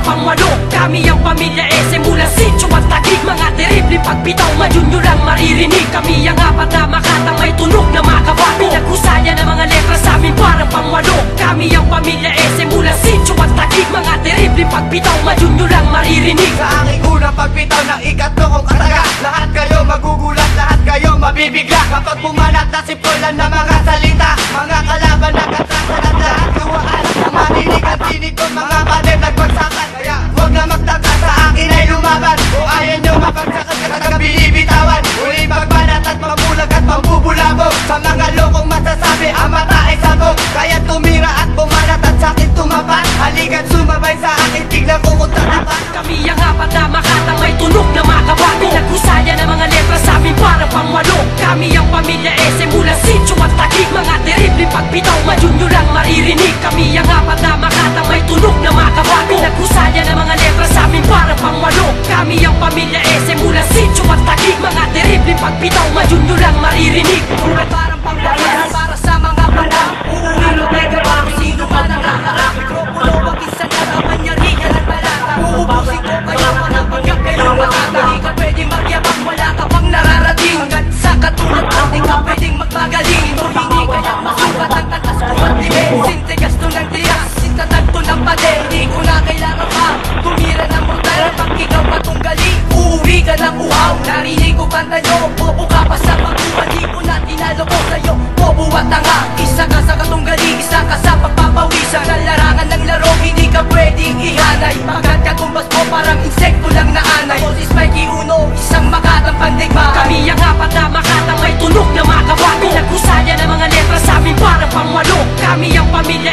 pangwalo. Kami ang pamilya SM mula Sitio at Taguig. Mga terrible pagbitaw, ngayon nyo lang maririnig. Kami ang apat na makatang may tunog na makabago. Pinaghusayan ng mga letra sa amin parang pangwalo. Kami ang pamilya SM mula Sitio at Taguig. Mga terrible pagbitaw, ngayon nyo lang maririnig. Sa aking unang pagbitaw ng ikatlo kong kataga, lahat kayo magugulat, lahat kayo mabibigla kapag pumanat na sipulan na mga salita. Mga kalaban na katrasan at lahat kuwaan ang marinig at tinig ko, mga pader nagbagsakan. Kaya huwag na magtaka, sa akin ay lumaban. Kung ayaw nyo mapagsakan katagang binibitawan, huling pagbanat at mabulag at pambubulabog. Sa mga lokong masasabi ang mata ay sabog. Kaya tumira at bumanat at sakin tumapat. Halika't sumabay sa akin, tignan ko kung tatapat. Kami ang apat na makatang may tunog na makabago. Pinaghusayan ng mga letra sa amin parang pangwalo. Kami ang pamilya SM mula Sitio at Taguig. Mga terrible pagbitaw, ngayon nyo lang maririnig. Kami ang apat na makatang may tunog na makabago. Pinaghusayan ng mga letra sa amin parang pangwalo. Kami ang pamilya SM mula Sitio at Taguig. Mga terrible pagbitaw, ngayon nyo lang maririnig. Parang pangwalo para sa mga panang uuwilo teka ba kung sino man ang kakarap. Mikropono wag isang karapan niya rin yan ang balata. Uubusin ko kayo parang pagkat kayo matata. Di ka pwedeng magyabang, wala ka pang nararating. Hanggat sa katulad mo, di ka pwedeng magpagaling. Ito hindi kaya masukat ang tatas ko at libe. Sintigas to ng tiyak, sintatag to ng pader. Di ko na kailangan pa tumira ng mortal. Pag ikaw matunggali, uuwi ka ng uhaw. Narinig ko kanta nyo, bobo ka pa sa pagkuha. Di ko na tinalo ko sa'yo, bobo at tanga. Isa ka sa katunggali, isa ka sa pagpapawisan. Sa larangan ng laro, hindi ka pwedeng ihanay. Pagkat katumbas mo parang insekto lang na anay. Si Spikey Uno, isang makatang pandigma. Kami ang apat na makatang may tunog na makabago. Pinaghusayan ng mga letra sa amin parang pangwalo. Kami ang pamilya